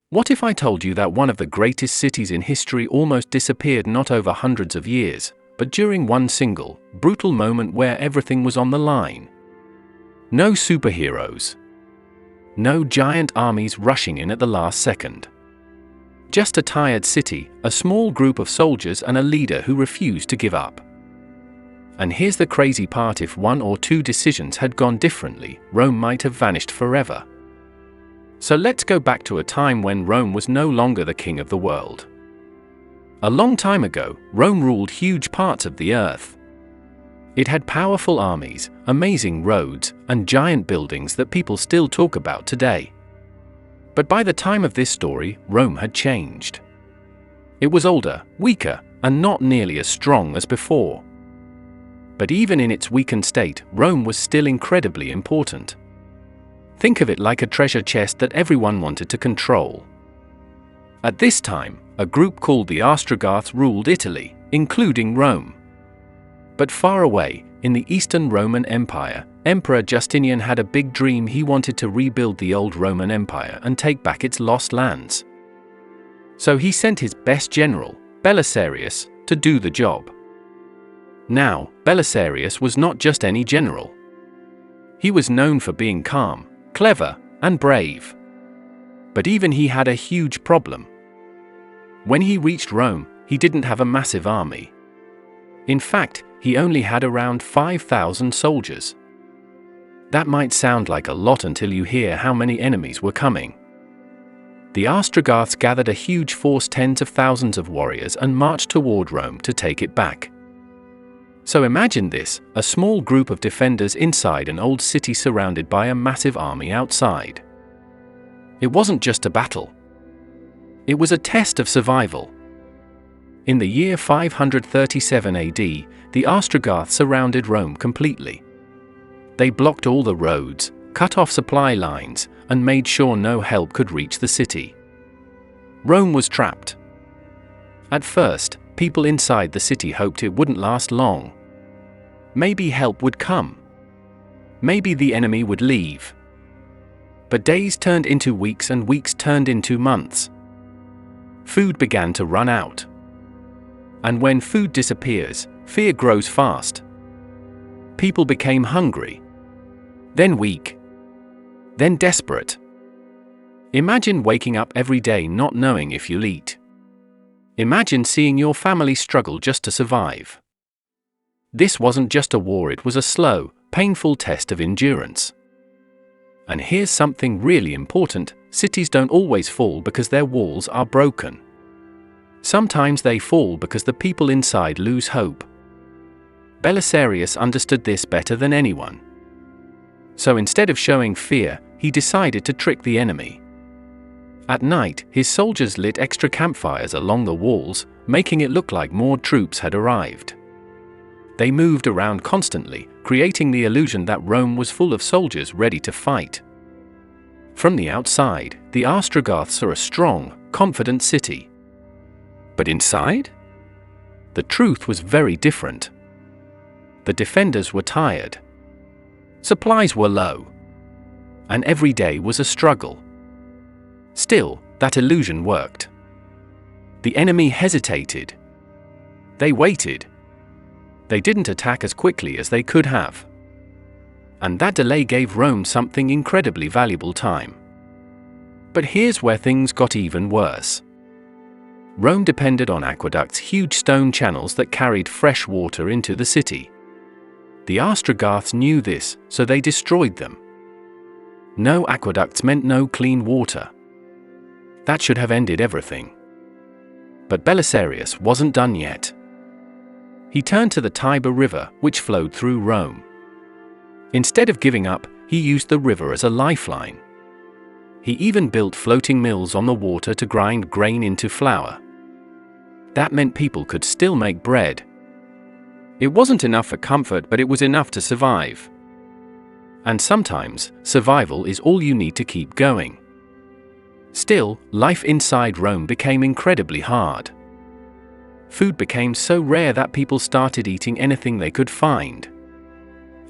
What if I told you that one of the greatest cities in history almost disappeared not over hundreds of years, but during one single, brutal moment where everything was on the line? No superheroes. No giant armies rushing in at the last second. Just a tired city, a small group of soldiers and a leader who refused to give up. And here's the crazy part: if one or two decisions had gone differently, Rome might have vanished forever. So let's go back to a time when Rome was no longer the king of the world. A long time ago, Rome ruled huge parts of the earth. It had powerful armies, amazing roads, and giant buildings that people still talk about today. But by the time of this story, Rome had changed. It was older, weaker, and not nearly as strong as before. But even in its weakened state, Rome was still incredibly important. Think of it like a treasure chest that everyone wanted to control. At this time, a group called the Ostrogoths ruled Italy, including Rome. But far away, in the Eastern Roman Empire, Emperor Justinian had a big dream. He wanted to rebuild the old Roman Empire and take back its lost lands. So he sent his best general, Belisarius, to do the job. Now, Belisarius was not just any general. He was known for being calm, clever, and brave. But even he had a huge problem. When he reached Rome, he didn't have a massive army. In fact, he only had around 5,000 soldiers. That might sound like a lot until you hear how many enemies were coming. The Ostrogoths gathered a huge force, tens of thousands of warriors, and marched toward Rome to take it back. So imagine this: a small group of defenders inside an old city surrounded by a massive army outside. It wasn't just a battle. It was a test of survival. In the year 537 AD, the Ostrogoths surrounded Rome completely. They blocked all the roads, cut off supply lines, and made sure no help could reach the city. Rome was trapped. At first, people inside the city hoped it wouldn't last long. Maybe help would come. Maybe the enemy would leave. But days turned into weeks and weeks turned into months. Food began to run out. And when food disappears, fear grows fast. People became hungry. Then weak. Then desperate. Imagine waking up every day not knowing if you'll eat. Imagine seeing your family struggle just to survive. This wasn't just a war, it was a slow, painful test of endurance. And here's something really important: cities don't always fall because their walls are broken. Sometimes they fall because the people inside lose hope. Belisarius understood this better than anyone. So instead of showing fear, he decided to trick the enemy. At night, his soldiers lit extra campfires along the walls, making it look like more troops had arrived. They moved around constantly, creating the illusion that Rome was full of soldiers ready to fight. From the outside, the Ostrogoths are a strong, confident city. But inside? The truth was very different. The defenders were tired. Supplies were low. And every day was a struggle. Still, that illusion worked. The enemy hesitated. They waited. They didn't attack as quickly as they could have. And that delay gave Rome something incredibly valuable: time. But here's where things got even worse. Rome depended on aqueducts, huge stone channels that carried fresh water into the city. The Ostrogoths knew this, so they destroyed them. No aqueducts meant no clean water. That should have ended everything. But Belisarius wasn't done yet. He turned to the Tiber River, which flowed through Rome. Instead of giving up, he used the river as a lifeline. He even built floating mills on the water to grind grain into flour. That meant people could still make bread. It wasn't enough for comfort, but it was enough to survive. And sometimes, survival is all you need to keep going. Still, life inside Rome became incredibly hard. Food became so rare that people started eating anything they could find.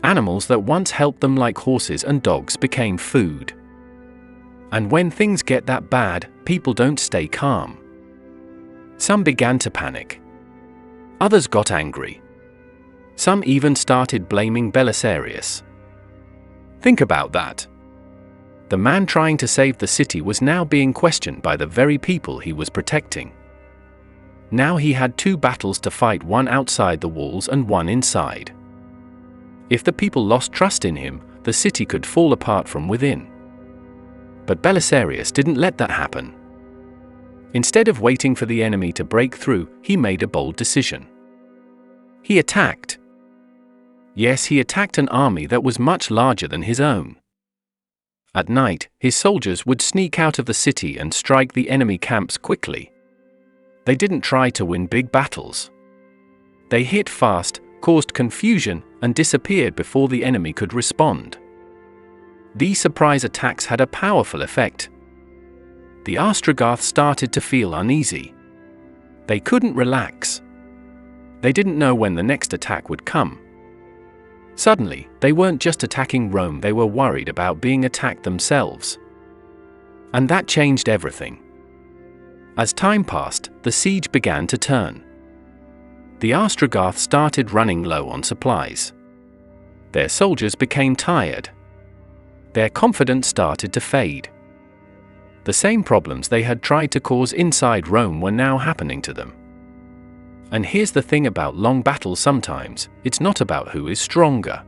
Animals that once helped them, like horses and dogs, became food. And when things get that bad, people don't stay calm. Some began to panic. Others got angry. Some even started blaming Belisarius. Think about that. The man trying to save the city was now being questioned by the very people he was protecting. Now he had two battles to fight, one outside the walls and one inside. If the people lost trust in him, the city could fall apart from within. But Belisarius didn't let that happen. Instead of waiting for the enemy to break through, he made a bold decision. He attacked. Yes, he attacked an army that was much larger than his own. At night, his soldiers would sneak out of the city and strike the enemy camps quickly. They didn't try to win big battles. They hit fast, caused confusion, and disappeared before the enemy could respond. These surprise attacks had a powerful effect. The Ostrogoths started to feel uneasy. They couldn't relax. They didn't know when the next attack would come. Suddenly, they weren't just attacking Rome, they were worried about being attacked themselves. And that changed everything. As time passed, the siege began to turn. The Ostrogoths started running low on supplies. Their soldiers became tired. Their confidence started to fade. The same problems they had tried to cause inside Rome were now happening to them. And here's the thing about long battles: sometimes, it's not about who is stronger.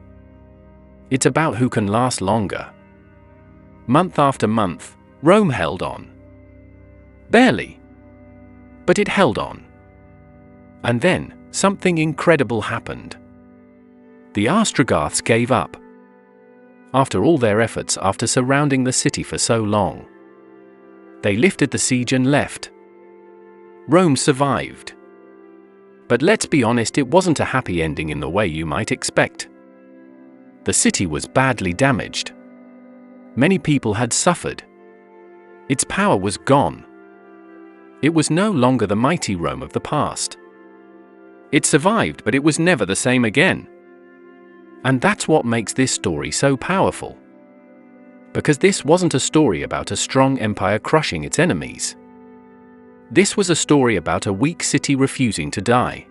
It's about who can last longer. Month after month, Rome held on. Barely. But it held on. And then, something incredible happened. The Ostrogoths gave up. After all their efforts, after surrounding the city for so long, they lifted the siege and left. Rome survived. But let's be honest, it wasn't a happy ending in the way you might expect. The city was badly damaged. Many people had suffered. Its power was gone. It was no longer the mighty Rome of the past. It survived, but it was never the same again. And that's what makes this story so powerful. Because this wasn't a story about a strong empire crushing its enemies. This was a story about a weak city refusing to die.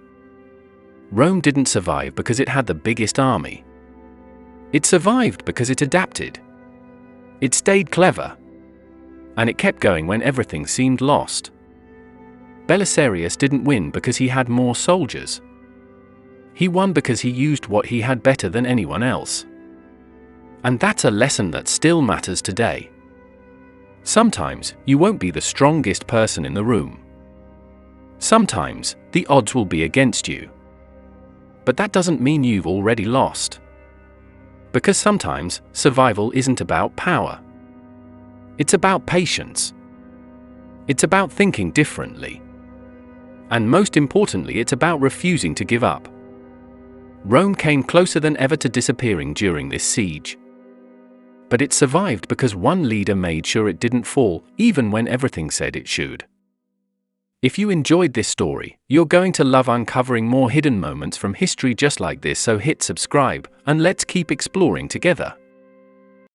Rome didn't survive because it had the biggest army. It survived because it adapted. It stayed clever. And it kept going when everything seemed lost. Belisarius didn't win because he had more soldiers. He won because he used what he had better than anyone else. And that's a lesson that still matters today. Sometimes, you won't be the strongest person in the room. Sometimes, the odds will be against you. But that doesn't mean you've already lost. Because sometimes, survival isn't about power. It's about patience. It's about thinking differently. And most importantly, it's about refusing to give up. Rome came closer than ever to disappearing during this siege. But it survived because one leader made sure it didn't fall, even when everything said it should. If you enjoyed this story, you're going to love uncovering more hidden moments from history just like this, so hit subscribe, and let's keep exploring together.